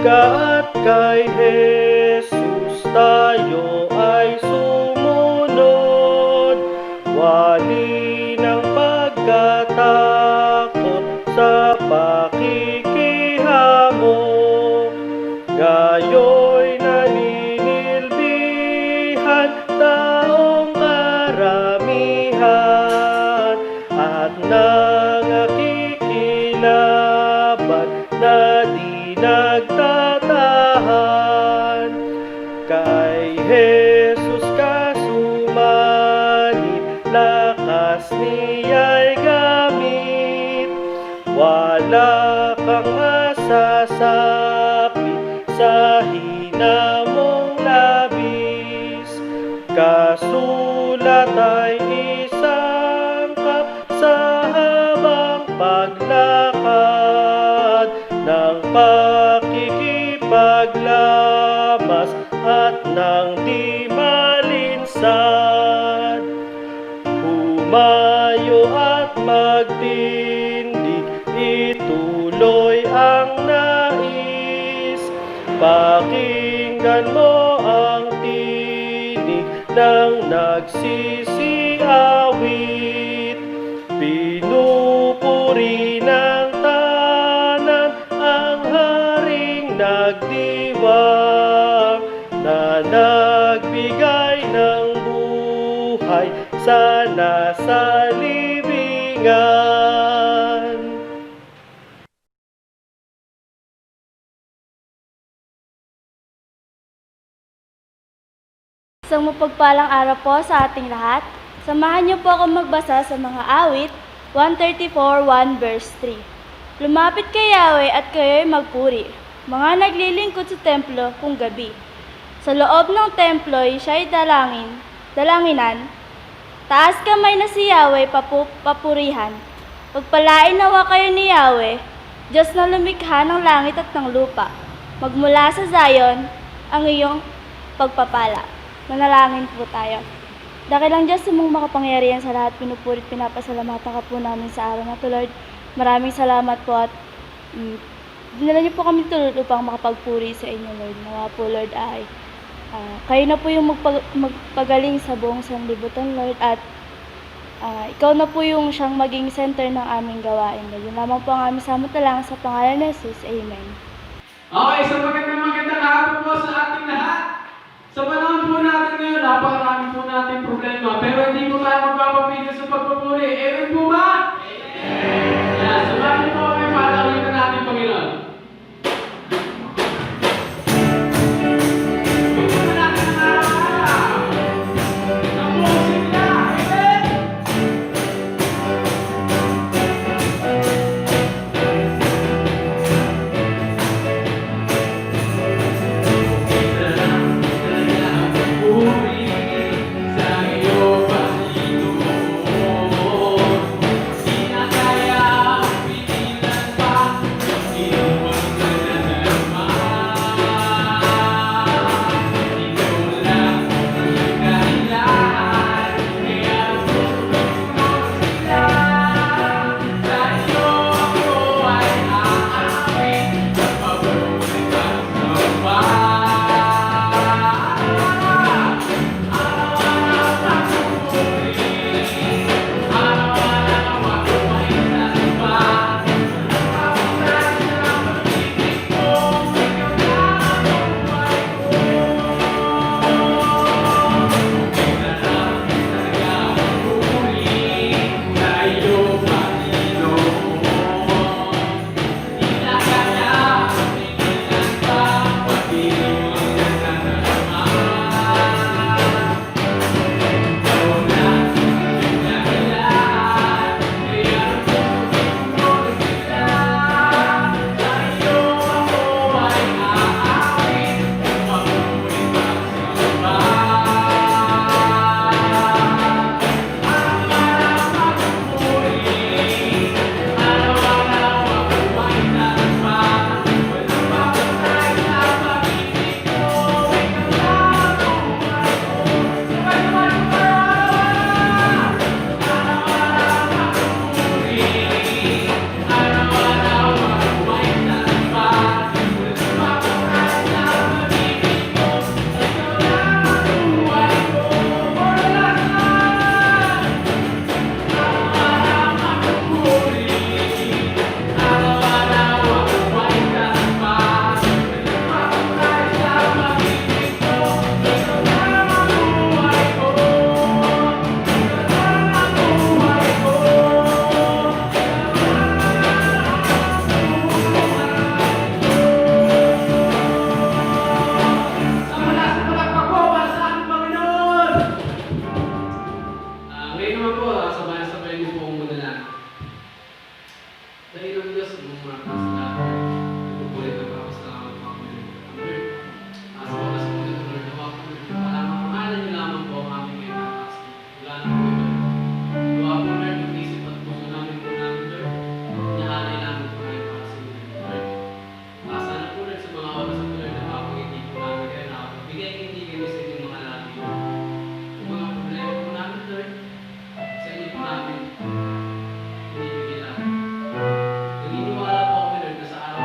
ka at kay Jesus tayo ay sumunod. Wali ng pagkatakot sa pakikihamok. Ngayo'y naninilbihan taong karamihan at nangakikilaban na di nagtatahan. Kay Jesus ka sumanib, lakas niya'y gamit. Wala kang masasapit sa hina mong labis. Kasulat ay isangkap sa habang paglakad ng pakikipaglamas at ng di malinsad. Humayo at magtindig, ituloy ang nais. Pakinggan mo ang tinig ng nagsisiawit. Pinupuri ng tanan ang Haring nagdiwang, na nagbigay ng buhay sa nasa libingan. Isang mapagpalang araw po sa ating lahat. Samahan niyo po ako magbasa sa mga awit 134:1 verse 3. Lumapit kay Yahweh at kayo'y magpuri, mga naglilingkod sa templo kung gabi. Sa loob ng templo'y siya'y dalanginan. Taas kamay na si Yahweh papurihan. Pagpalain nawa kayo ni Yahweh, Diyos na lumikha ng langit at ng lupa. Magmula sa Zion ang iyong pagpapala. Manalangin po tayo. Dakilang Diyos, mong makapangyarihan sa lahat, pinupurit, pinapasalamatan ka po namin sa araw na to, Lord. Maraming salamat po at dinala niyo po kami tulad upang makapagpuri sa inyo, Lord. Nawa po, Lord, ay kayo na po yung magpagaling sa buong sanlibutan, Lord, at ikaw na po yung siyang maging center ng aming gawain, Lord. Yun lamang po ang aming samutalang sa pangalan ni Jesus. Amen. Okay, so magandang hapon po sa ating lahat. Sa panahon po natin ngayon, napakarami po natin problema, pero hindi po tayo magpapapigil sa pagpupuri. Amen po ba? Amen! Yeah, sabahin po kami para ulitin natin, Panginoon. Ito natin ang araw-araw. Ang buong sigla. Amen! Sa iyo, Panginoon, sinakaya ng Diyos, mga sa lahat. Ipupulit ang papasalamat po kami. Lord, sa oras po nito, Lord, nawa po, Lord, pangalan niyo lamang po ang aming kailangan. Wala na po iba. Gawa po, Lord, yung isip at puso namin po namin, Lord. Inahalay namin po ngayon para sa inyo, Lord. Sana po, Lord, sa mga oras at Lord, napapagindi po namin kayo, nakapabigay hindi kami sa inyong mga lagi, Lord. Yung mga problema po namin, Lord, sa inyo po namin, hinibigay namin. Naniniwala po kami, Lord, na sa araw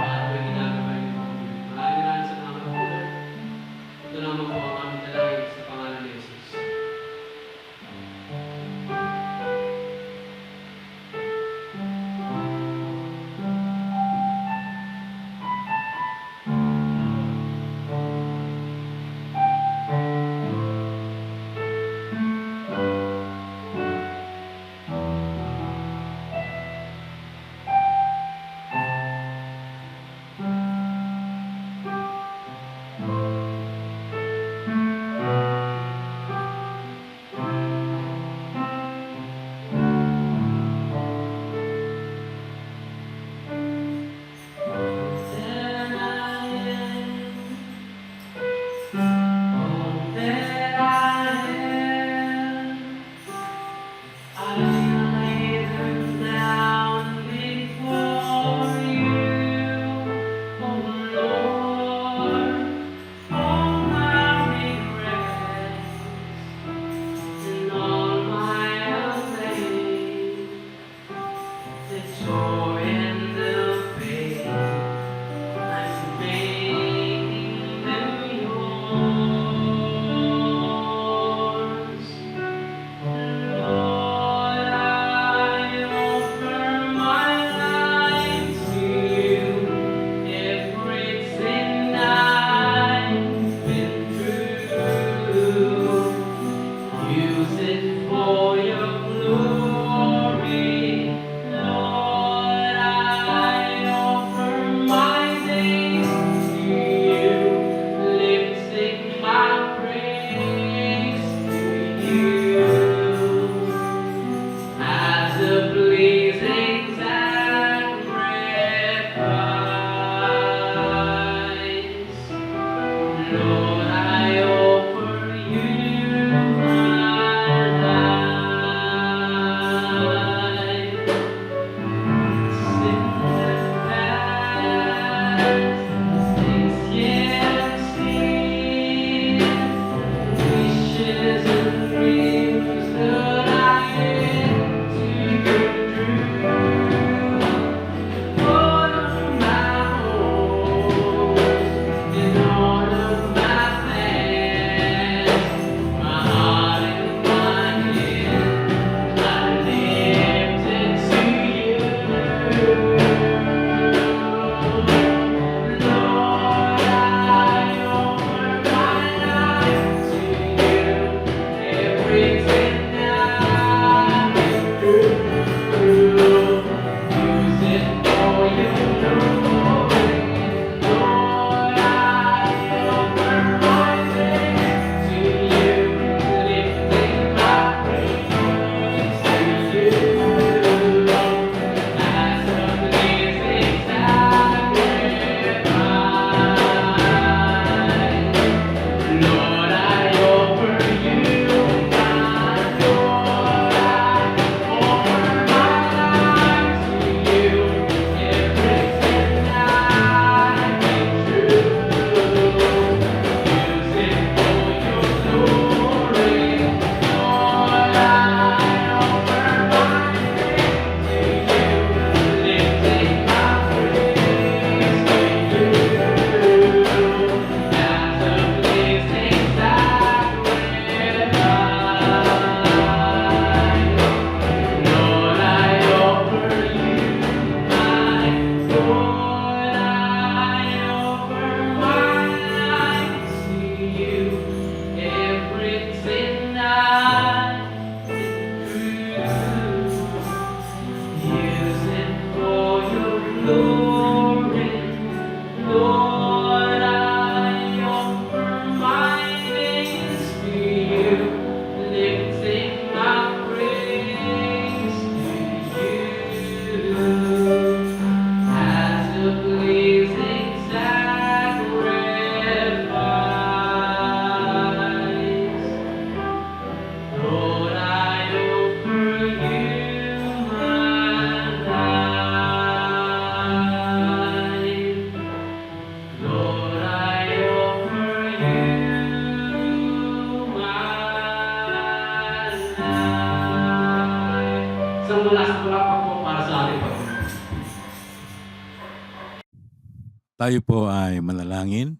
Tayo po ay manalangin.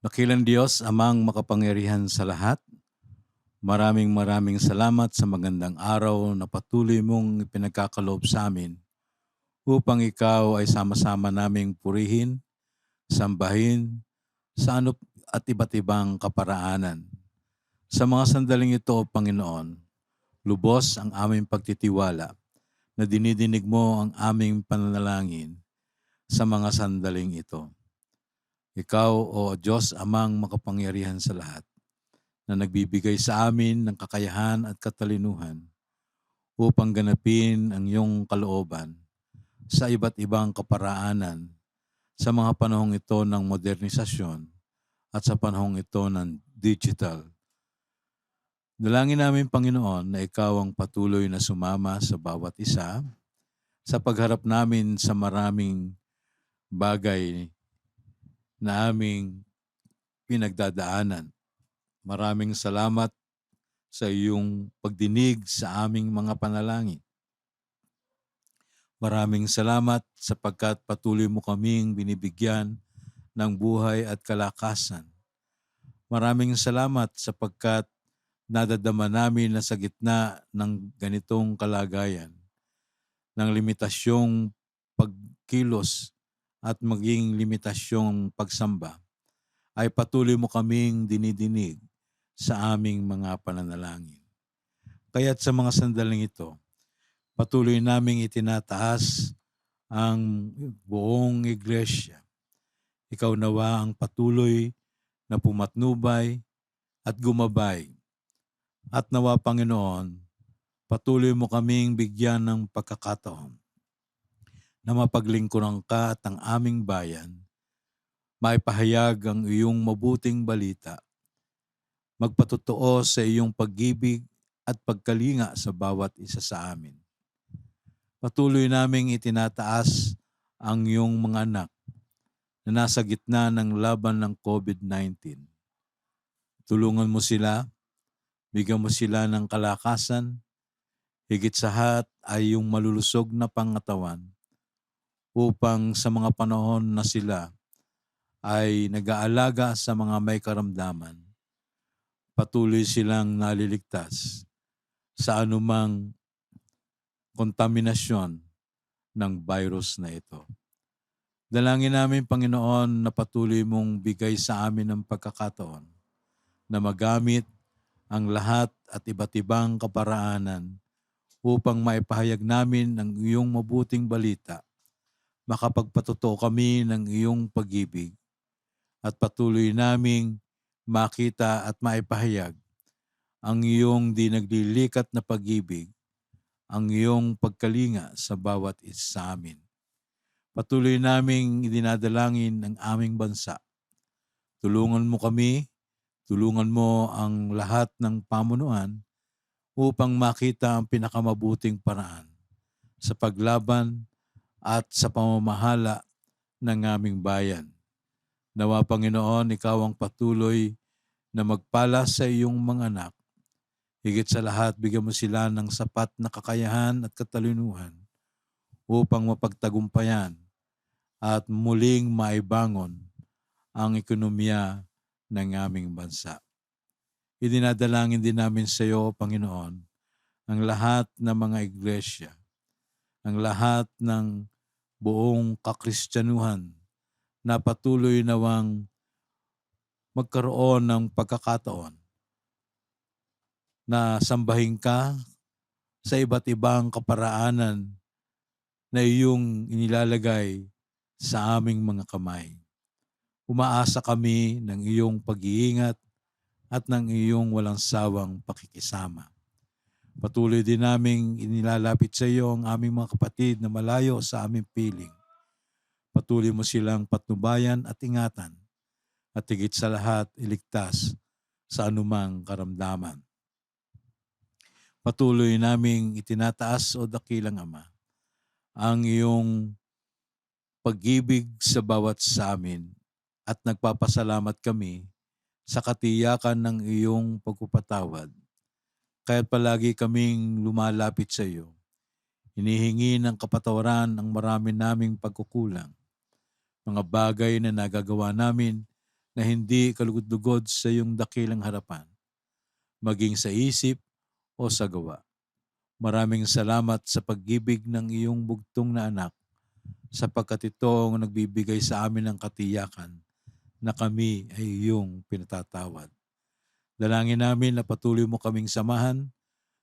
Dakilang Diyos, Amang makapangyarihan sa lahat, maraming salamat sa magandang araw na patuloy mong ipinagkakaloob sa amin upang ikaw ay sama-sama naming purihin, sambahin, sa ano at iba't ibang kaparaanan. Sa mga sandaling ito, Panginoon, lubos ang aming pagtitiwala na dinidinig mo ang aming pananalangin sa mga sandaling ito. Ikaw, O Diyos, Amang makapangyarihan sa lahat, na nagbibigay sa amin ng kakayahan at katalinuhan upang ganapin ang iyong kalooban sa iba't ibang kaparaanan sa mga panahong ito ng modernisasyon at sa panahong ito ng digital. Dalangin namin, Panginoon, na ikaw ang patuloy na sumama sa bawat isa sa pagharap namin sa maraming bagay na aming pinagdadaanan. Maraming salamat sa iyong pagdinig sa aming mga panalangin. Maraming salamat sapagkat patuloy mo kaming binibigyan ng buhay at kalakasan. Maraming salamat sapagkat nadadama namin na sa gitna ng ganitong kalagayan, ng limitasyong pagkilos at maging limitasyong pagsamba, ay patuloy mo kaming dinidinig sa aming mga pananalangin. Kaya't sa mga sandaling ito, patuloy naming itinataas ang buong iglesia. Ikaw nawa ang patuloy na pumatnubay at gumabay. At nawa, Panginoon, patuloy mo kaming bigyan ng pagkakataon na mapaglingkuran ka at ang aming bayan, maipahayag ang iyong mabuting balita, magpatotoo sa iyong pag-ibig at pagkalinga sa bawat isa sa amin. Patuloy naming itinataas ang iyong mga anak na nasa gitna ng laban ng COVID-19. Tulungan mo sila, bigyan mo sila ng kalakasan, higit sa lahat ay yung malulusog na pangatawan upang sa mga panahon na sila ay nag-aalaga sa mga may karamdaman, patuloy silang naliligtas sa anumang kontaminasyon ng virus na ito. Dalangin namin, Panginoon, na patuloy mong bigay sa amin ng pagkakataon na magamit ang lahat at iba't ibang kaparaanan upang maipahayag namin ang iyong mabuting balita, makapagpatotoo kami ng iyong pag-ibig at patuloy naming makita at maipahayag ang iyong di naglilikat na pag-ibig, ang iyong pagkalinga sa bawat isa sa amin. Patuloy naming idinadalangin ang aming bansa. Tulungan mo kami, tulungan mo ang lahat ng pamunuan upang makita ang pinakamabuting paraan sa paglaban at sa pamamahala ng aming bayan. Nawa, Panginoon, ikaw ang patuloy na magpala sa iyong mga anak. Higit sa lahat, bigyan mo sila ng sapat na kakayahan at katalinuhan upang mapagtagumpayan at muling maibangon ang ekonomiya ng aming bansa. Idinadalangin din namin sa iyo, Panginoon, ang lahat ng mga iglesia, ang lahat ng buong kakristyanuhan na patuloy nawang magkaroon ng pagkakataon na sambahin ka sa iba't ibang kaparaanan na iyong inilalagay sa aming mga kamay. Umaasa kami ng iyong pag-iingat at ng iyong walang sawang pakikisama. Patuloy din naming inilalapit sa iyo ang aming mga kapatid na malayo sa aming piling. Patuloy mo silang patnubayan at ingatan at higit sa lahat iligtas sa anumang karamdaman. Patuloy naming itinataas, O dakilang Ama, ang iyong pag-ibig sa bawat sa amin at nagpapasalamat kami sa katiyakan ng iyong pagpapatawad. Kaya't palagi kaming lumalapit sa iyo. Hinihingi ng kapatawaran ang marami naming pagkukulang. mga bagay na nagagawa namin na hindi kalugod-lugod sa iyong dakilang harapan, maging sa isip o sa gawa. Maraming salamat sa pag-ibig ng iyong bugtong na anak, sapagkat ito ang nagbibigay sa amin ng katiyakan na kami ay iyong pinatatawad. Dalangin namin na patuloy mo kaming samahan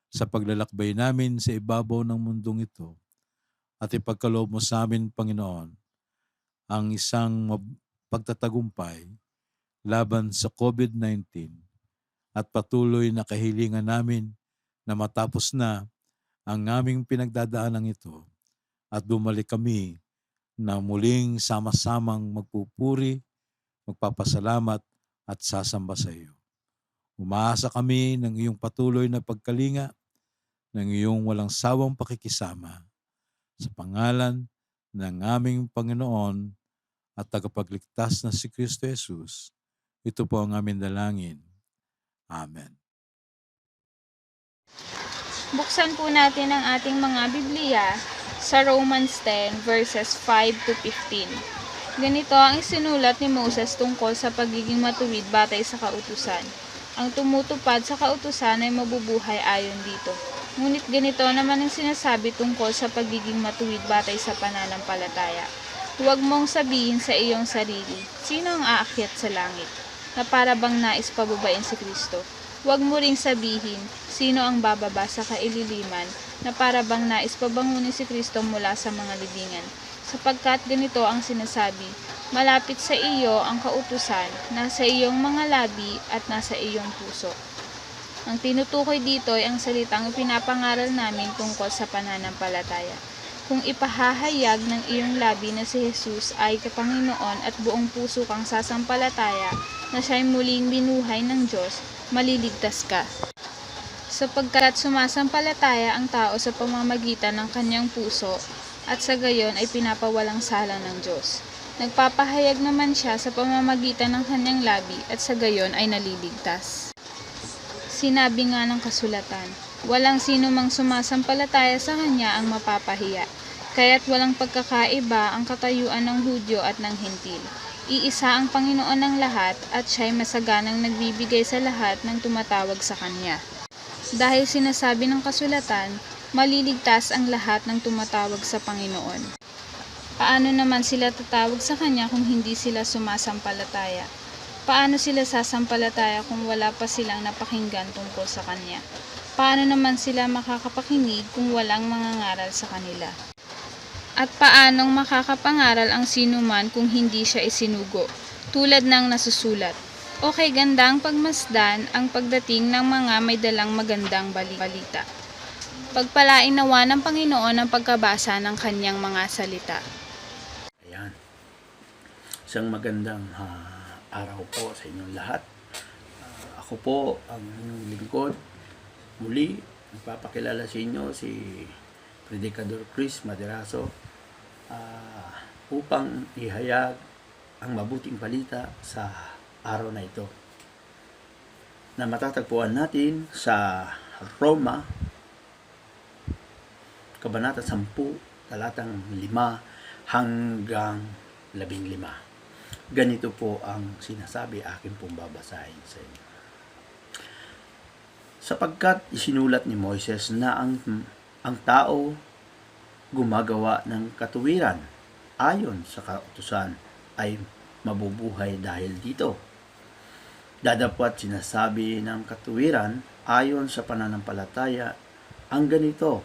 sa paglalakbay namin sa ibabaw ng mundong ito at ipagkaloob mo sa amin, Panginoon, ang isang pagtatagumpay laban sa COVID-19 at patuloy na kahilingan namin na matapos na ang aming pinagdadaanang ito at bumalik kami na muling sama-samang magpupuri, magpapasalamat at sasamba sa iyo. Umaasa kami ng iyong patuloy na pagkalinga, ng iyong walang sawang pakikisama. Sa pangalan ng aming Panginoon at tagapagligtas na si Kristo Jesus, ito po ang aming dalangin. Amen. Buksan po natin ang ating mga Biblia sa Romans 10 verses 5 to 15. Ganito ang isinulat ni Moses tungkol sa pagiging matuwid batay sa kautusan. Ang tumutupad sa kautusan ay mabubuhay ayon dito. Ngunit ganito naman ang sinasabi tungkol sa pagiging matuwid batay sa pananampalataya. Huwag mong sabihin sa iyong sarili, sino ang aakyat sa langit, na para bang nais pababain si Kristo. Huwag mo ring sabihin, sino ang bababa sa kaililiman, na para bang nais pabangunin si Kristo mula sa mga libingan. Sapagkat ganito ang sinasabi, malapit sa iyo ang kautusan, nasa iyong mga labi at nasa iyong puso. Ang tinutukoy dito ay ang salitang ipinapangaral namin tungkol sa pananampalataya. Kung ipahahayag ng iyong labi na si Jesus ay Panginoon at buong puso kang sasampalataya na siya'y muling binuhay ng Diyos, maliligtas ka. Sapagkat sumasampalataya ang tao sa pamamagitan ng kanyang puso at sa gayon ay pinapawalang sala ng Diyos. Nagpapahayag naman siya sa pamamagitan ng kanyang labi at sa gayon ay naliligtas. Sinabi nga ng kasulatan, walang sino mang sumasampalataya sa kanya ang mapapahiya, kaya't walang pagkakaiba ang katayuan ng Hudyo at ng Hentil. Iisa ang Panginoon ng lahat at siya'y masaganang nagbibigay sa lahat ng tumatawag sa kanya. Dahil sinasabi ng kasulatan, maliligtas ang lahat ng tumatawag sa Panginoon. Paano naman sila tatawag sa kanya kung hindi sila sumasampalataya? Paano sila sasampalataya kung wala pa silang napakinggan tungkol sa kanya? Paano naman sila makakapakinig kung walang mangangaral sa kanila? At paanong makakapangaral ang sinuman kung hindi siya isinugo? Tulad ng nasusulat, okay, gandang pagmasdan ang pagdating ng mga may dalang magandang balita. Pagpalain nawa ng Panginoon ang pagkabasa ng kanyang mga salita. Ayan. Isang magandang araw po sa inyong lahat. Ako po ang inyong lingkod. Muli, nagpapakilala sa inyo si Predicador Chris Maderaso upang ihayag ang mabuting balita sa araw na ito na matatagpuan natin sa Roma Kabanata 10, talatang 5 hanggang 15. Ganito po ang sinasabi, akin pong babasahin sa inyo. Sapagkat isinulat ni Moises na ang tao gumagawa ng katuwiran ayon sa kautusan ay mabubuhay dahil dito. Dadapot sinasabi ng katuwiran ayon sa pananampalataya ang ganito,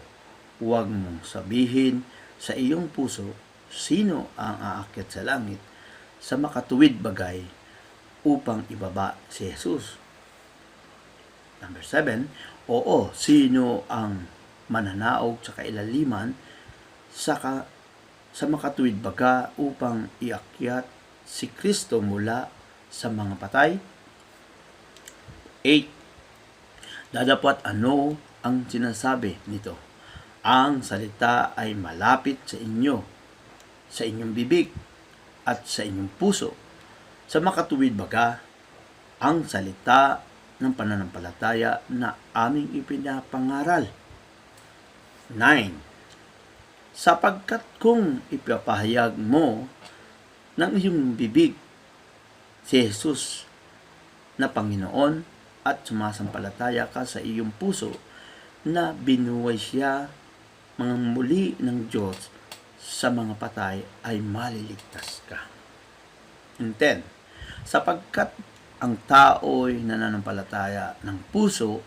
huwag mong sabihin sa iyong puso sino ang aakyat sa langit sa makatuwid bagay upang ibaba si Jesus. Number 7, oo, sino ang mananaog sa kailaliman sa makatuwid baga upang iakyat si Kristo mula sa mga patay? 8, dadapat ano ang sinasabi nito? Ang salita ay malapit sa inyo, sa inyong bibig, at sa inyong puso. Sa makatuwid baga, ang salita ng pananampalataya na aming ipinapangaral. 9. Sapagkat kung ipapahayag mo ng iyong bibig si Jesus na Panginoon at sumasampalataya ka sa iyong puso na binuhay siya mga muli ng Diyos sa mga patay, ay maliligtas ka. And 10, sapagkat ang tao'y nananampalataya ng puso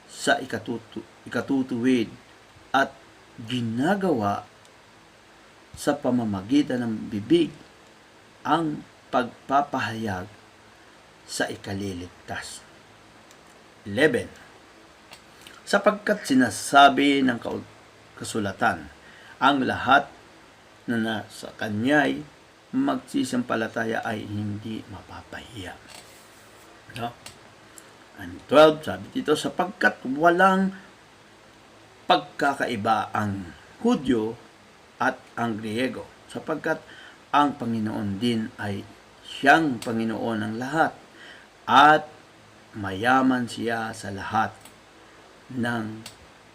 sa ikatutuwid at ginagawa sa pamamagitan ng bibig ang pagpapahayag sa ikaliligtas. 11. Sapagkat sinasabi ng kasulatan, ang lahat na nasa kanya'y magsisampalataya ay hindi mapapahiya. No? And 12, sabi dito, sapagkat walang pagkakaiba ang Hudyo at ang Griego, sapagkat ang Panginoon din ay siyang Panginoon ng lahat at mayaman siya sa lahat ng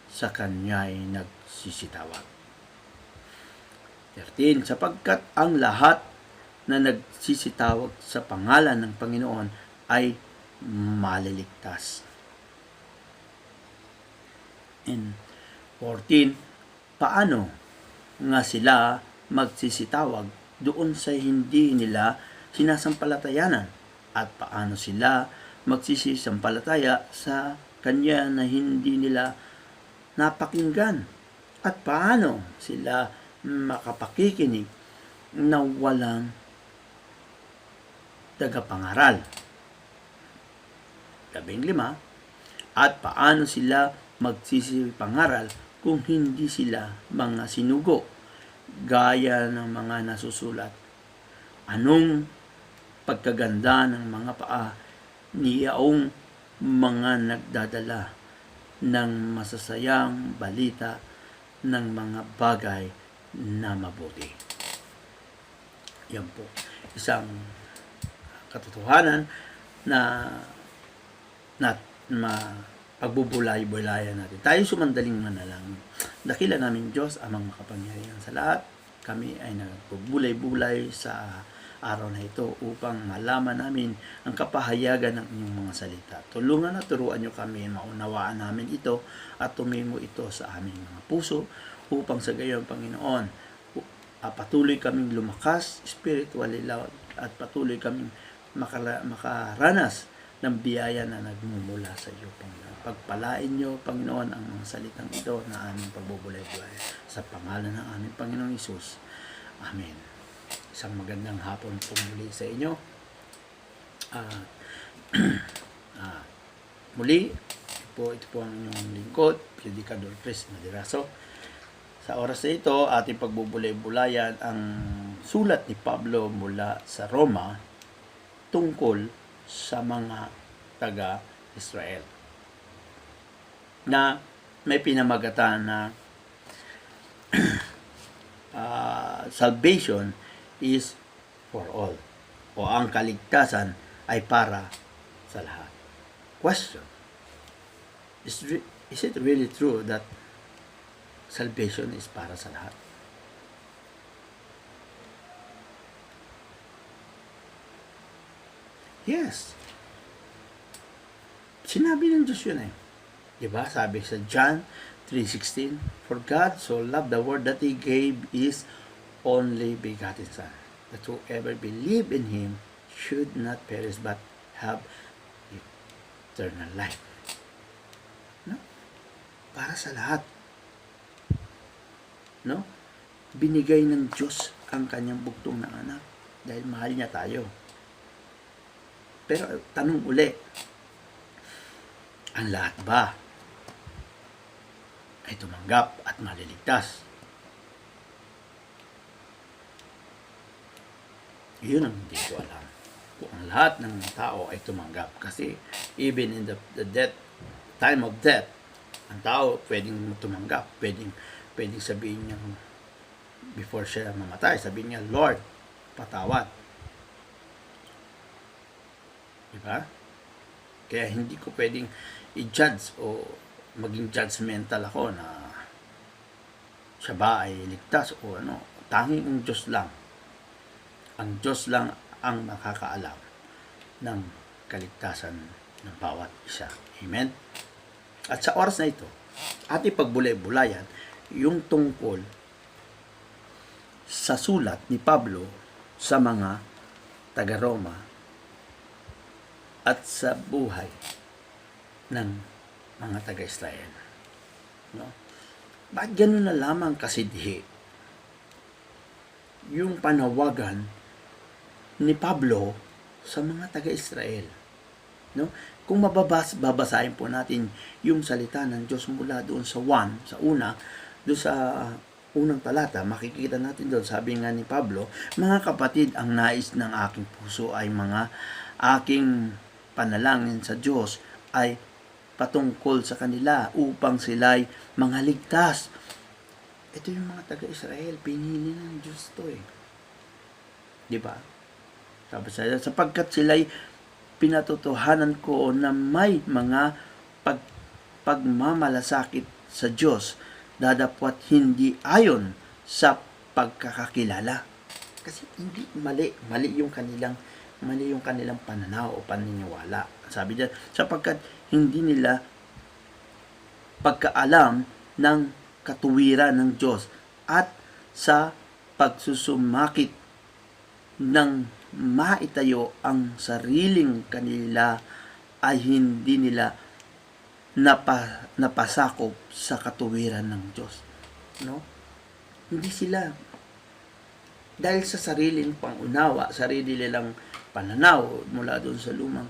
sa kanya'y nagsisitawag. 13, sapagkat ang lahat na nagsisitawag sa pangalan ng Panginoon ay maliligtas. And 14, paano nga sila magsisitawag doon sa hindi nila sinasampalatayanan? At paano sila magsisisampalataya sa Kanya na hindi nila napakinggan? At paano sila makapakikinig na walang tagapangaral? 15, at paano sila magsisipangaral kung hindi sila mga sinugo, gaya ng mga nasusulat? Anong pagkaganda ng mga paa niyaong mga nagdadala ng masasayang balita ng mga bagay na mabuti. Yan po, isang katotohanan na pagbubulay-bulayan natin. Tayo sumandaling manalangin. Dakila namin Diyos, amang makapangyarihan sa lahat. Kami ay nagbubulay-bulay sa araw na ito upang malaman namin ang kapahayagan ng inyong mga salita. Tulungan at turuan nyo kami, maunawaan namin ito at tumimo ito sa aming mga puso upang sa gayon, Panginoon, patuloy kaming lumakas, spiritually loud, at patuloy kaming makaranas ng biyaya na nagmumula sa iyo, Panginoon. Pagpalain niyo, Panginoon, ang mga salitang ito na aming pagbubulay-bulay sa pangalan ng aming Panginoong Hesus. Amen. Isang magandang hapon po muli sa inyo. Muli, ito po ang inyong lingkod, Predicador Chris Madiraso. Sa oras na ito, ating pagbubulay-bulayan ang sulat ni Pablo mula sa Roma tungkol sa mga taga-Israel na may pinamagatan na salvation is for all, o ang kaligtasan ay para sa lahat. Question: is it really true that salvation is para sa lahat? Yes. Sinabi ng Diyos yun eh. Diba? Sabi sa John 3:16, for God so loved the world that He gave His only begotten Son, that whoever believe in Him should not perish but have eternal life. No? Para sa lahat. No? Binigay ng Diyos ang kanyang bugtong na anak dahil mahal niya tayo. Pero tanong uli, ang lahat ba ay tumanggap at maliligtas? Yun ang hindi ko alam. Kung ang lahat ng tao ay tumanggap. Kasi even in the time of death, ang tao pwedeng tumanggap. Pwedeng sabihin niya, before siya mamatay, sabihin niya, Lord, patawad. Diba? Kaya hindi ko pwedeng i-judge o maging judgmental ako na siya ba ay ligtas o ano. Tanging ang Diyos lang Ang Diyos lang ang makakaalam ng kaligtasan ng bawat isa. Amen? At sa oras na ito, ating pagbulay-bulayan yung tungkol sa sulat ni Pablo sa mga taga-Roma at sa buhay ng mga taga-Israel. No? Bakit ganun na lamang kasidhi yung panawagan ni Pablo sa mga taga-Israel? No? Kung babasahin po natin yung salita ng Diyos mula doon sa doon sa unang talata, makikita natin doon, sabi nga ni Pablo, mga kapatid, ang nais ng aking puso ay mga aking panalangin sa Diyos ay patungkol sa kanila upang sila'y mga ligtas. Ito yung mga taga-Israel, pinili ng Diyos to eh. Diba? Sabi sa sapagkat sila'y pinatotohanan ko na may mga pagmamalasakit sa Diyos, dadapwat hindi ayon sa pagkakakilala. Kasi hindi mali yung kanilang pananaw o paniniwala. Sabi diyan, sapagkat hindi nila pagkaalam ng katuwiran ng Diyos at sa pagsusumakit ng maitayo ang sariling kanila ay hindi nila napasakop sa katuwiran ng Diyos. No? Hindi sila, dahil sa sariling pangunawa, sarili nilang pananaw mula doon sa lumang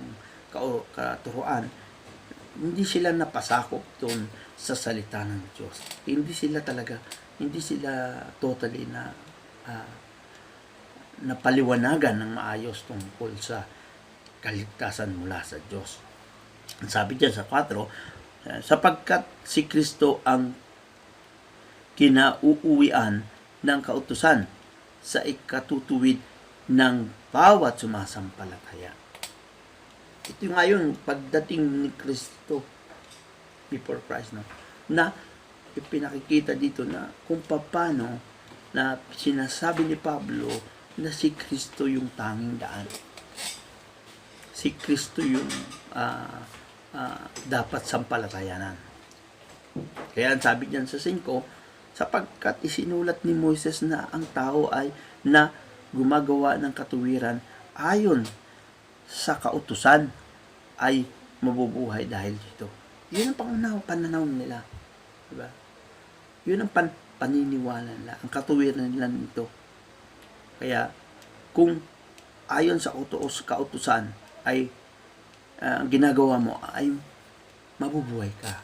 katuruan, hindi sila napasakop doon sa salita ng Diyos. Hindi sila totally napaliwanagan ng maayos tungkol sa kaligtasan mula sa Diyos. Sabi diyan sa 4, sapagkat si Kristo ang kinauuwian ng kautusan sa ikatutuwid ng bawat sumasampalataya. Ito nga yung pagdating ni Kristo before Christ, no? Na ipinakikita dito na kung paano na sinasabi ni Pablo na si Kristo yung tanging daan. Si Kristo yung dapat sampalatayanan. Kaya sabi diyan sa 5, sapagkat isinulat ni Moises na ang tao ay na gumagawa ng katuwiran ayon sa kautusan ay mabubuhay dahil dito. Yun ang pananaw nila. Diba? Yun ang paniniwala nila, ang katuwiran nila nito. Kaya, kung ayon sa kautusan ay ginagawa mo ay mabubuhay ka.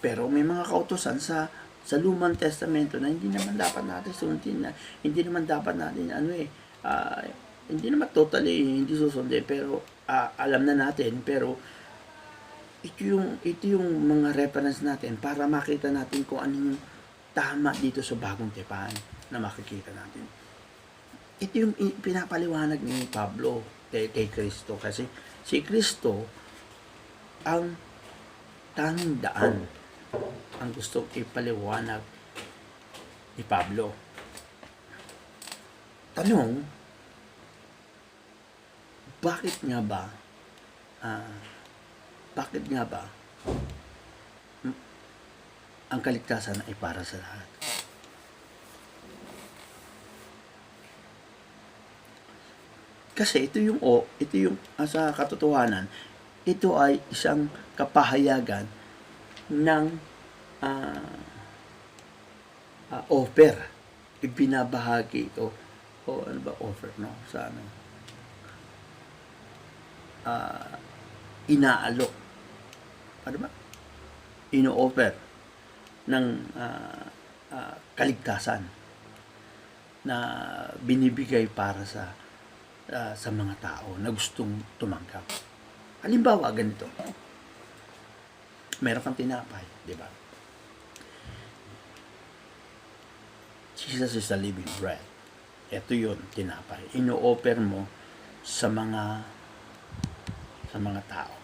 Pero may mga kautusan sa Lumang Testamento na hindi naman dapat natin sundin, hindi naman dapat natin hindi naman totally hindi susundin, pero alam na natin, pero ito yung mga reference natin para makita natin kung ano yung tama dito sa bagong tipan na makikita natin. Ito yung pinapaliwanag ni Pablo kay Kristo, kasi si Kristo ang tanging daan ang gustong ipaliwanag ni Pablo. Tanong, bakit nga ba ang kaligtasan ay para sa lahat? Kasi ito yung sa katotohanan, ito ay isang kapahayagan ng offer. Ibinabahagi ito. Ano ba offer, no? Sa inaalok. Ano ba? Ino-offer ng kaligtasan na binibigay para sa mga tao na gustong tumanggap. Halimbawa, ganito. Meron kang tinapay, di ba? Jesus is the living bread. Ito yun, tinapay. Ino-offer mo sa mga tao.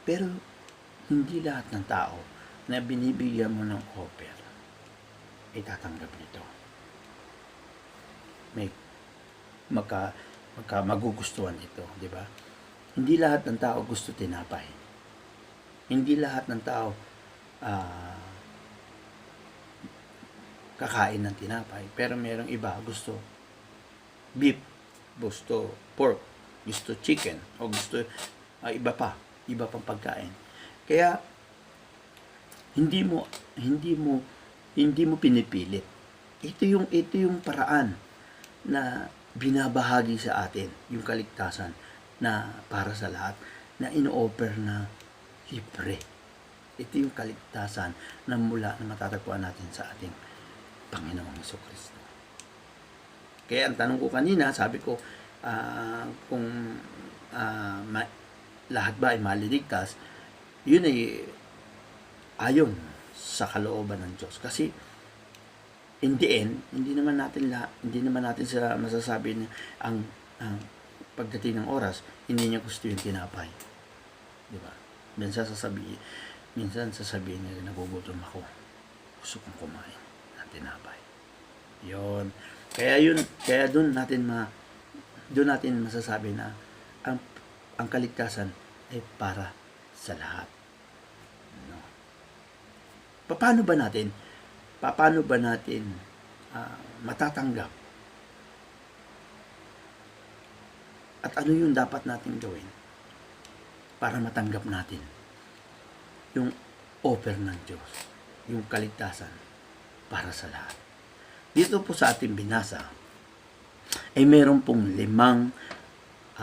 Pero hindi lahat ng tao na binibigyan mo ng offer ay tatanggap nito. may magugustuhan ito, di ba? Hindi lahat ng tao gusto tinapay. Hindi lahat ng tao kakain ng tinapay. Pero merong iba gusto beef, gusto pork, gusto chicken, o gusto iba pang pagkain. Kaya hindi mo pinipilit. Ito yung paraan na binabahagi sa atin yung kaligtasan na para sa lahat, na ino-offer na libre. Ito yung kaligtasan na matatagpuan natin sa ating Panginoong Jesucristo. Kaya ang tanong ko kanina, sabi ko, kung lahat ba ay maliligtas, yun ay ayon sa kalooban ng Diyos. Kasi in the end, hindi naman natin sila masasabi na ang pagdating ng oras, hindi niya gusto yung tinapay. Di ba? Minsan sasabihin niya, nagugutom ako. Gusto kong kumain ng tinapay. Yun. Kaya doon natin masasabi na ang kaligtasan ay para sa lahat. No? Paano ba natin matatanggap? At ano yung dapat natin gawin para matanggap natin yung offer ng Diyos, yung kaligtasan para sa lahat? Dito po sa ating binasa ay meron pong 5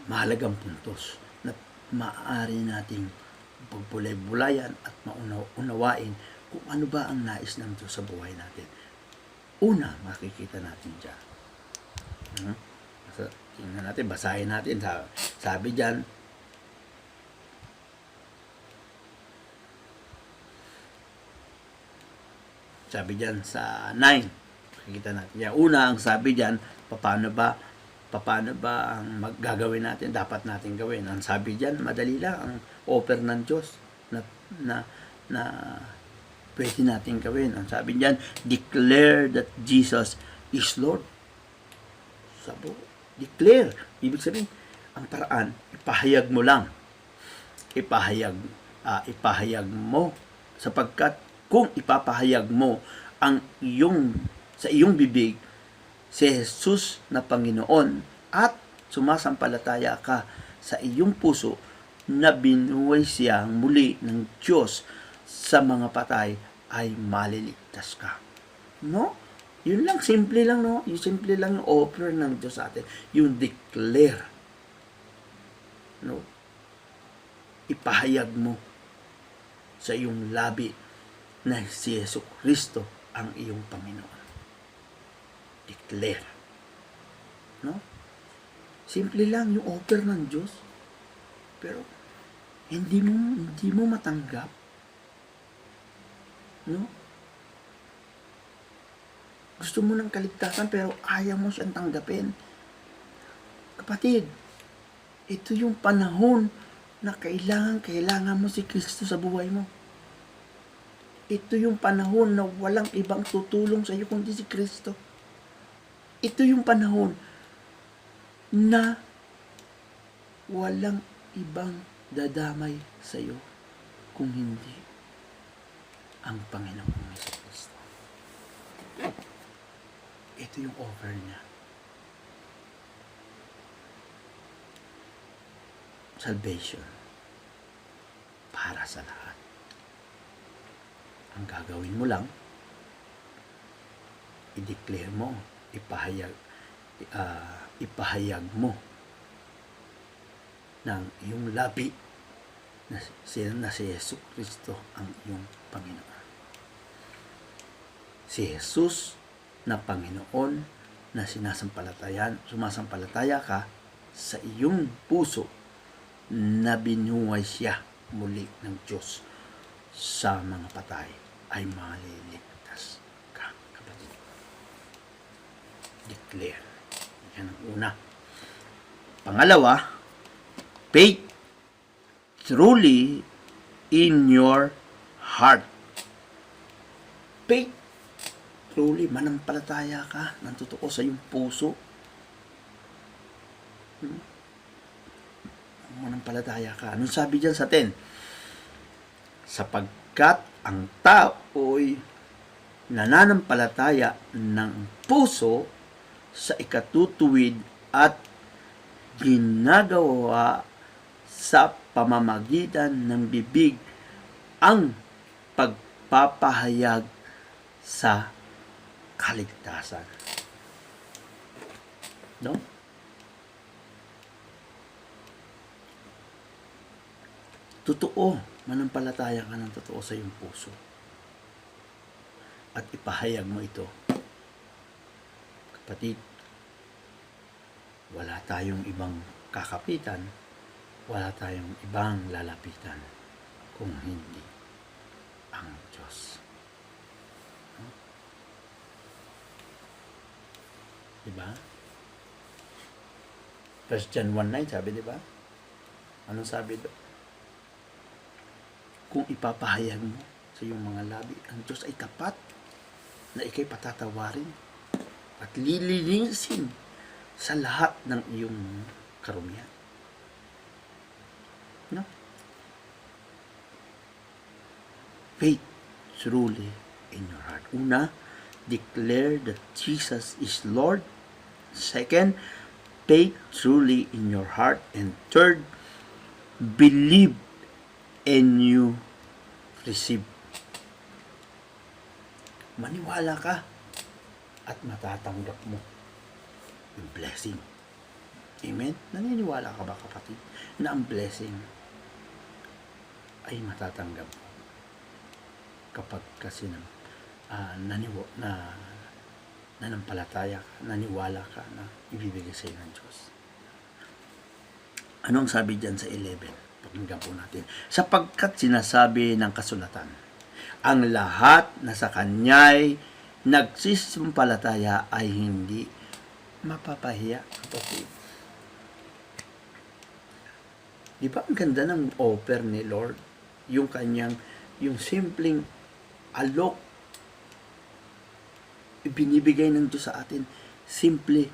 mahalagang puntos na maaari nating pagbulay-bulayan at maunawain kung ano ba ang nais ng Diyos sa buhay natin. Una, makikita natin dyan. Tingnan natin, basahin natin. Sabi dyan, sa 9, makikita natin yan. Una, ang sabi dyan, paano ba ang gagawin natin, dapat natin gawin. Ang sabi dyan, madali lang, ang offer ng Diyos na pwede natin gawin. Ang sabi dyan, declare that Jesus is Lord. Declare. Ibig sabihin, ang paraan, ipahayag mo lang. Ipahayag mo. Sapagkat kung ipapahayag mo sa iyong bibig, si Jesus na Panginoon at sumasampalataya ka sa iyong puso na binuhay siya muli ng Diyos sa mga patay, ay maliligtas ka. No? Yun lang, simple lang, no? Yung simple lang yung offer ng Diyos sa atin. Yung declare. No? Ipahayag mo sa iyong labi na si Jesucristo ang iyong Panginoon. Declare. No? Simple lang yung offer ng Diyos. Pero hindi mo matanggap. No? Gusto mo ng kaligtasan pero ayaw mo siyang tanggapin. Kapatid, ito yung panahon na kailangan mo si Kristo sa buhay mo. Ito yung panahon na walang ibang tutulong sa iyo kundi si Kristo. Ito yung panahon na walang ibang dadamay sa iyo kung hindi ang Panginoong Jesucristo. Ito yung offer niya. Salvation para sa lahat. Ang gagawin mo lang, i-declare mo, ipahayag mo ng iyong labi na si Jesucristo ang iyong Panginoon. Si Jesus na Panginoon na sumasampalataya ka sa iyong puso na binuhay siya muli ng Diyos sa mga patay, ay maliligtas ka, kapatid. Declare. Yan ang una. Pangalawa, faith truly in your heart. Faith truly manampalataya ka ng totoo sa iyong puso. Manampalataya ka. Anong sabi diyan sa 10? Sapagkat ang tao'y nananampalataya ng puso sa ikatutuwid at ginagawa sa pamamagitan ng bibig ang pagpapahayag sa kaligtasan. No? Totoo, manampalataya ka ng totoo sa iyong puso. At ipahayag mo ito. Kapatid, wala tayong ibang kakapitan, wala tayong ibang lalapitan kung hindi ang Diyos. Diba? 1 John 1:9 sabi, diba? Anong sabi doon? Kung ipapahayag mo sa iyong mga labi, ang Diyos ay tapat na ikay patatawarin at lilinisin sa lahat ng iyong karumihan. No? Faith truly in your heart. Una, declare that Jesus is Lord. Second, faith truly in your heart. And third, believe and you receive. Maniwala ka at matatanggap mo yung blessing. Amen? Naniniwala ka ba, kapatid, na ang blessing ay matatanggap mo kapag kasi nanampalataya ka, naniwala ka na ibibigay sa iyo ng Diyos. Ano ang sabi dyan sa 11? Pakinggan po natin. Sapagkat sinasabi ng kasulatan, ang lahat na sa Kanya'y nagsisimpalataya ay hindi mapapahiya. Kapatid. Di ba ang ganda ng offer ni Lord? Yung kanyang, yung simpleng alok, ibinibigay ng Diyos sa atin. Simple.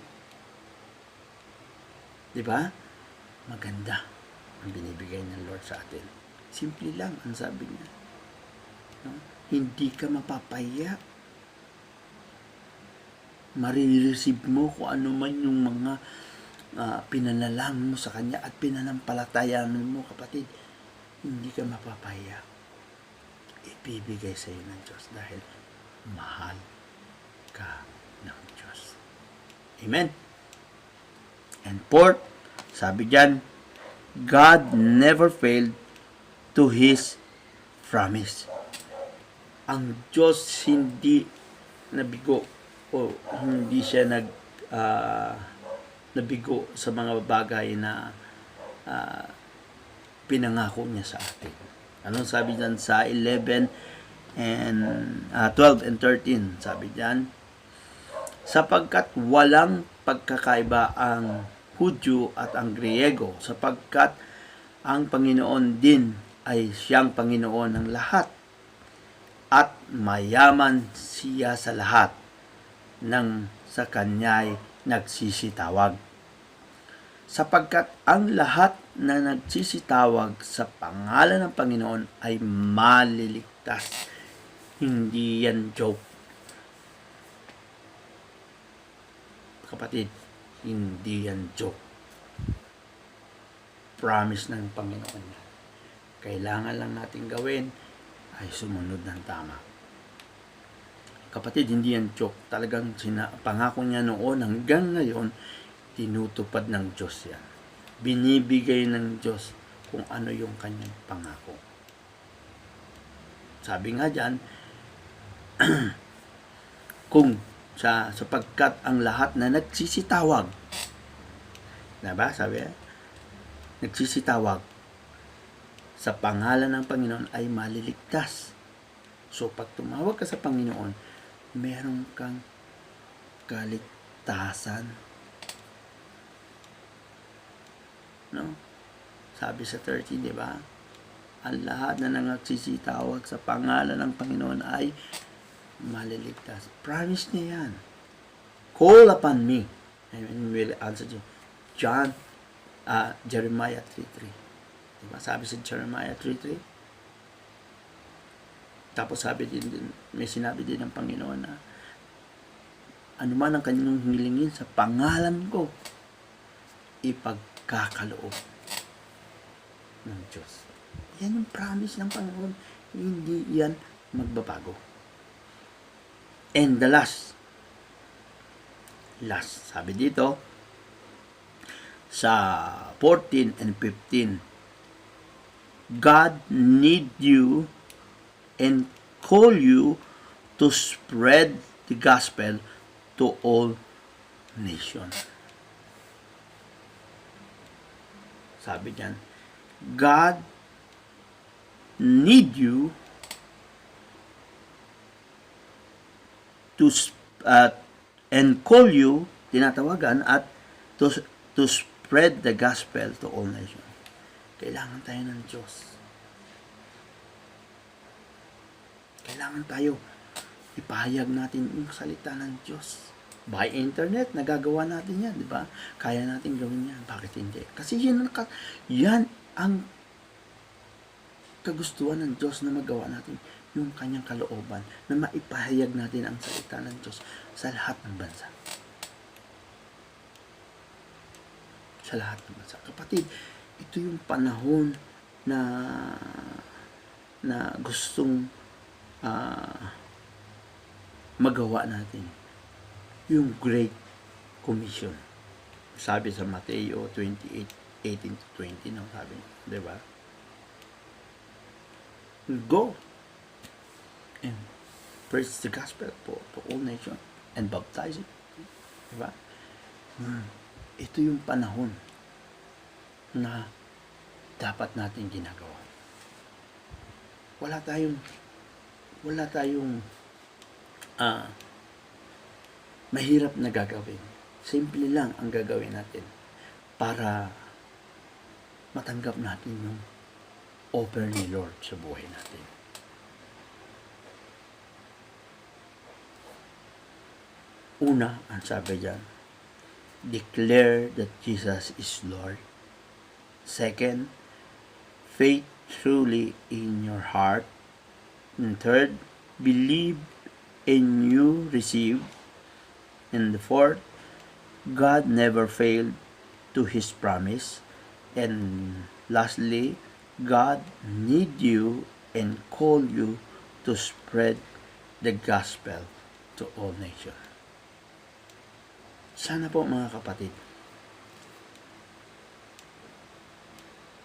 Di ba? Maganda ang binibigay ng Lord sa atin. Simple lang ang sabi niya. No? Hindi ka mapapahiya. Marireceive mo kung ano man yung mga pinanalang mo sa Kanya at pinanampalatayan mo, kapatid. Hindi ka mapapahiya. Ibibigay sa iyo ng Diyos dahil mahal ka ng Diyos. Amen? And fourth, sabi diyan, God never failed to His promise. Ang Diyos hindi nabigo o hindi siya nabigo sa mga bagay na pinangako niya sa atin. Anong sabi diyan sa 11 and 12 and 13? Sabi diyan, sapagkat walang pagkakaiba ang Hudyo at ang Griego, sapagkat ang Panginoon din ay siyang Panginoon ng lahat at mayaman siya sa lahat nang sa Kanya'y nagsisitawag. Sapagkat ang lahat na nagsisitawag sa pangalan ng Panginoon ay maliligtas. Hindi yan joke. Kapatid, hindi yan joke. Promise ng Panginoon yan. Kailangan lang natin gawin ay sumunod ng tama. Kapatid, hindi yan joke. Talagang pangako niya noon hanggang ngayon, tinutupad ng Diyos yan. Binibigay ng Diyos kung ano yung kanyang pangako. Sabi nga dyan, sapagkat ang lahat na nagsisitawag, diba? Sabi, nagsisitawag sa pangalan ng Panginoon ay maliligtas. So, pag tumawag ka sa Panginoon, meron kang kaligtasan. No? Sabi sa 13, di ba? Ang lahat na nagsisitawag sa pangalan ng Panginoon ay maliligtas. Promise niya yan. Call upon me and will answer you. Jeremiah 3:3. Diba? Sabi sa Jeremiah 3:3. Tapos may sinabi din ng Panginoon na anuman ang kanyang hilingin sa pangalan ko, ipagkakaloob ng Diyos. Yan yung promise ng Panginoon. Hindi yan magbabago. And the last, sabi dito, sa 14 and 15, God need you and call you to spread the gospel to all nations. Sabi diyan, God need you to and call you, tinatawagan, at to spread the gospel to all nations. Kailangan tayo ng Diyos. Kailangan tayo ipahayag natin yung salita ng Diyos. By internet, nagagawa natin yan, di ba? Kaya natin gawin yan. Bakit hindi? Kasi yan ang kagustuhan ng Diyos na magawa natin, yung kanyang kalooban, na maipahayag natin ang salita ng Diyos sa lahat ng bansa. Sa lahat ng bansa. Kapatid, ito yung panahon na gustong magawa natin yung Great Commission. Sabi sa Mateo 28:18-20, no? Sabi, di ba? Go and preach the gospel to all nations and baptize it. Di ba? Ito yung panahon na dapat natin ginagawa. Wala tayong mahirap na gagawin. Simple lang ang gagawin natin para matanggap natin yung offer ni Lord sa buhay natin. Una, ang sabi dyan, declare that Jesus is Lord. Second, faith truly in your heart. And third, believe and you receive. And the fourth, God never failed to His promise. And lastly, God need you and call you to spread the gospel to all nations. Sana po mga kapatid,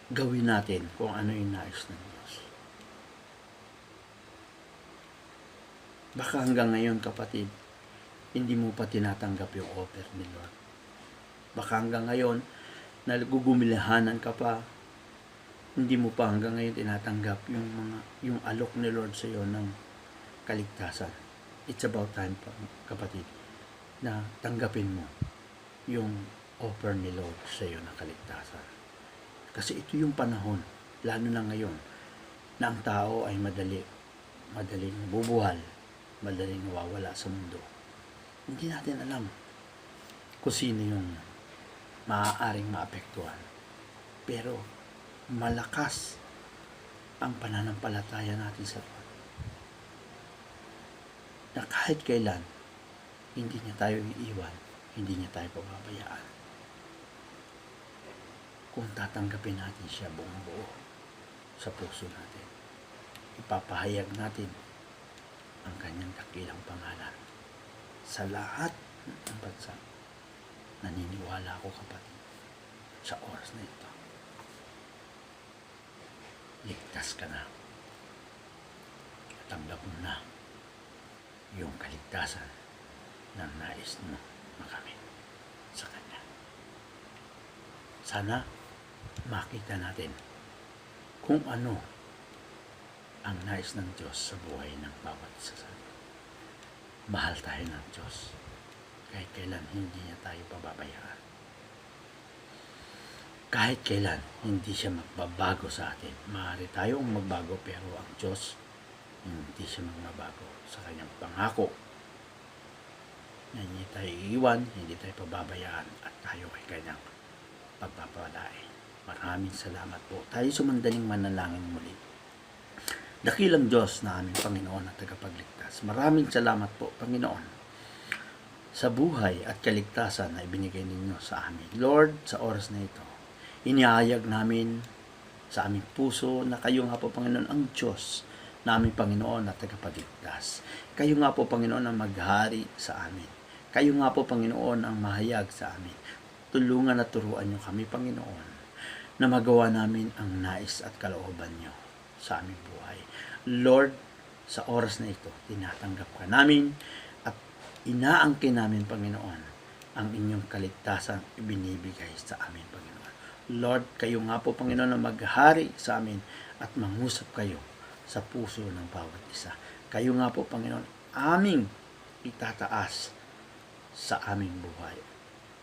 gawin natin kung ano yung nais ng Diyos. Baka hanggang ngayon kapatid, hindi mo pa tinatanggap yung offer ni Lord. Baka hanggang ngayon, nagugumilahanan ka pa, hindi mo pa hanggang ngayon tinatanggap yung alok ni Lord sa iyo ng kaligtasan. It's about time pa, kapatid, na tanggapin mo yung offer ni Lord sa iyo ng kaligtasan. Kasi ito yung panahon, lalo na ngayon, na ang tao ay madaling bubuhal, madaling nawawala sa mundo. Hindi natin alam kung sino yung maaaring maapektuhan. Pero malakas ang pananampalataya natin sa Lord. Na kahit kailan, hindi niya tayo iiwan, hindi niya tayo pababayaan. Kung tatanggapin natin siya buong buo sa puso natin, ipapahayag natin ang kanyang dakilang pangalan sa lahat ng bansa. Naniniwala ako kapatid sa oras na ito. Ligtas ka na. Tanggap mo na yung kaligtasan na nais mo makamit sa Kanya. Sana makita natin kung ano ang nais ng Diyos sa buhay ng bawat isa sa atin. Mahal tayo ng Diyos. Kahit kailan hindi niya tayo pababayaan. Kahit kailan hindi siya magbabago sa atin. Maaari tayong magbago pero ang Diyos Hindi siya magbabago sa kanyang pangako na hindi tayo iiwan, hindi tayo pababayaan at tayo ay kanyang pagpapalain. Maraming salamat po. Tayo sumandaling manalangin muli. Dakilang Diyos na aming Panginoon at tagapagligtas. Maraming salamat po, Panginoon, sa buhay at kaligtasan na ibinigay ninyo sa amin. Lord, sa oras na ito, iniahayag namin sa aming puso na kayo nga po, Panginoon, ang Diyos na aming Panginoon at tagapagligtas. Kayo nga po, Panginoon, ang maghari sa amin. Kayo nga po, Panginoon, ang mahayag sa amin. Tulungan at turuan nyo kami, Panginoon, na magawa namin ang nais at kalooban nyo sa aming buhay. Lord, sa oras na ito, tinatanggap ka namin at inaangkin namin, Panginoon, ang inyong kaligtasan ibinibigay sa amin, Panginoon. Lord, kayo nga po, Panginoon, na maghari sa amin at mangusap kayo sa puso ng bawat isa. Kayo nga po, Panginoon, aming itataas sa aming buhay.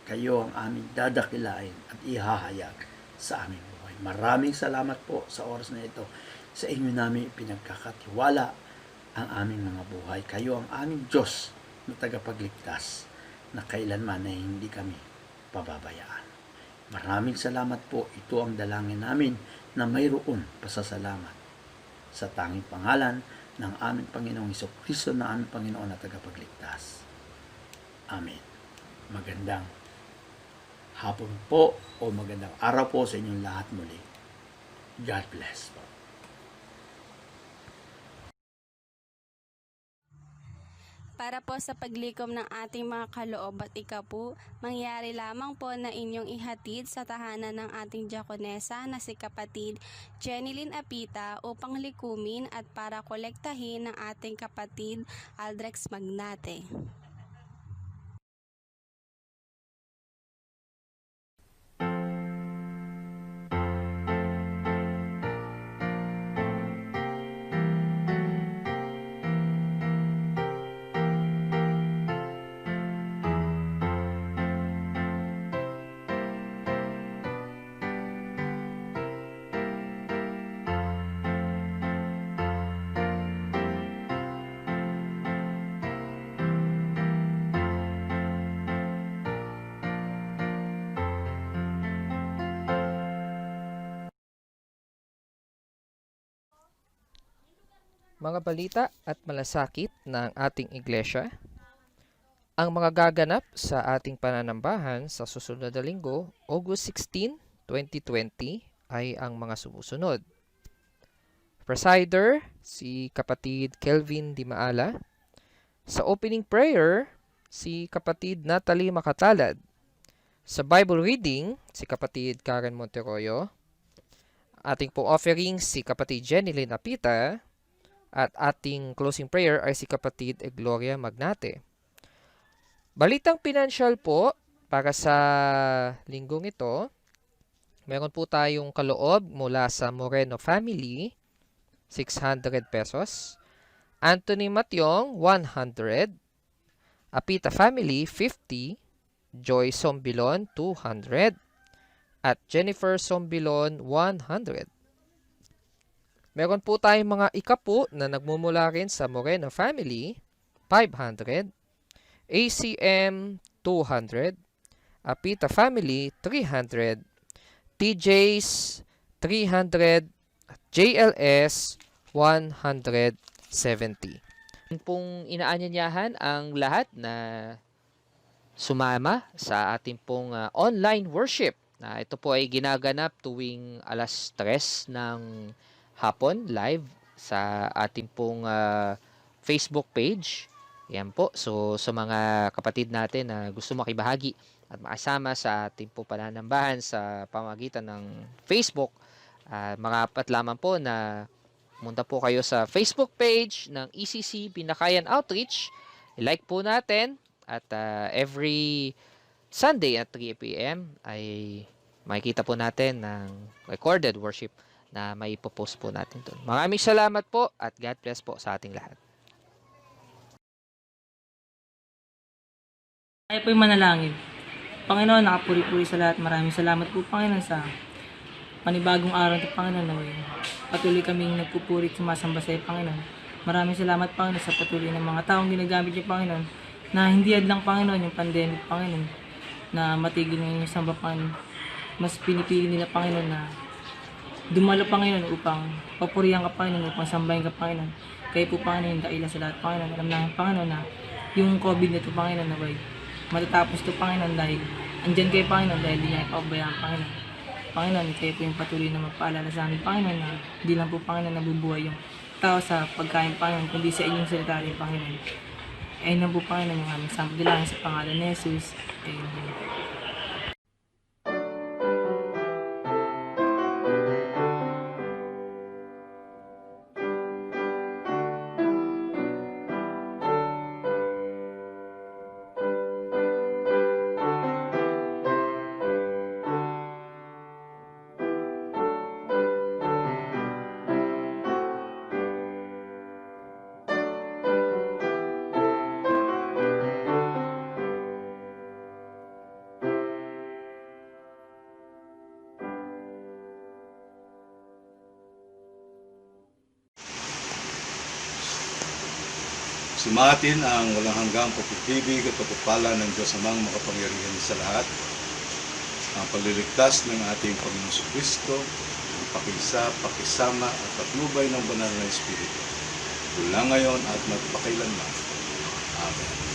Kayo ang aming dadakilain at ihahayag sa aming buhay. Maraming salamat po sa oras na ito. Sa inyo namin pinagkakatiwala ang aming mga buhay. Kayo ang aming Diyos na tagapagligtas na kailanman ay hindi kami pababayaan. Maraming salamat po. Ito ang dalangin namin na mayroon pasasalamat sa tanging pangalan ng aming Panginoong Hesukristo na aming Panginoon at tagapagligtas. Amen. Magandang hapon po o magandang araw po sa inyong lahat muli. God bless po. Para po sa paglikom ng ating mga kaloob at ikapu, mangyari lamang po na inyong ihatid sa tahanan ng ating diakonesa na si kapatid Jenilyn Apita upang likumin at para kolektahin ng ating kapatid Aldrex Magnate. Mga balita at malasakit ng ating iglesia, ang mga gaganap sa ating pananambahan sa susunod na linggo, August 16, 2020, ay ang mga sumusunod. Presider, si kapatid Kelvin Dimaala. Sa opening prayer, si kapatid Natalie Makatalad. Sa Bible reading, si kapatid Karen Monteroyo. Ating pong offering, si kapatid Jenilyn Apita. At ating closing prayer ay si kapatid Gloria Magnate. Balitang pinansyal po para sa linggong ito. Meron po tayong kaloob mula sa Moreno family, 600 pesos. Anthony Matyong, 100. Apita family, 50. Joy Sombilon, 200. At Jennifer Sombilon, 100. Meron po tayong mga ikapu na nagmumula rin sa Moreno family, 500. ACM, 200. Apita family, 300. TJ's, 300. JLS, 170. Pong inaanyayahan ang lahat na sumama sa ating pong online worship. Ito po ay ginaganap tuwing alas 3 ng hapon live sa ating pong Facebook page. Yan po. So sa mga kapatid natin na gusto makibahagi at makasama sa ating pong pananambahan sa pamamagitan ng Facebook, marapat lamang po na munta po kayo sa Facebook page ng ECC Binakayan Outreach. I-like po natin at every Sunday at 3 p.m. ay makikita po natin ng recorded worship na may ipopost po natin doon. Maraming salamat po at God bless po sa ating lahat. Tayo po yung manalangin. Panginoon, nakapuri-puri sa lahat. Maraming salamat po, Panginoon, sa panibagong araw ng Panginoon na patuloy kaming nagpupuri at sumasamba sa iyo, Panginoon. Maraming salamat, Panginoon, sa patuloy ng mga taong ginagamit niyo, Panginoon, na hindi lang, Panginoon, yung pandemic, Panginoon, na matigil ngayon yung samba, Panginoon. Mas pinipili nila, Panginoon, na dumalo, Panginoon, upang papurihan ka, Panginoon, upang sambahin ka, Panginoon. Kayo po, Panginoon, yung daila sa lahat, Panginoon. Alam namin, Panginoon, na yung COVID na ito, Panginoon, na bay, matatapos ito, Panginoon, dahil andyan kayo, Panginoon, dahil di niya ipapabayaan, Panginoon. Panginoon, kayo po yung patuloy na magpaalala sa amin, Panginoon, na hindi lang po, Panginoon, nabubuhay yung tao sa pagkain, Panginoon, kundi sa inyong salita rin, Panginoon. Ayun lang po, Panginoon, yung aming sample lang sa pangalan ni Jesus. Amen. Sumatin ang walang hanggang pagpipigig at pagpapala ng Diyos Amang makapangyarihan sa lahat, ang pagliligtas ng ating Panginoon Kristo, ang pakisa, pakisama at patnubay ng banal na Espiritu, mula ngayon at magpakailanman. Amen.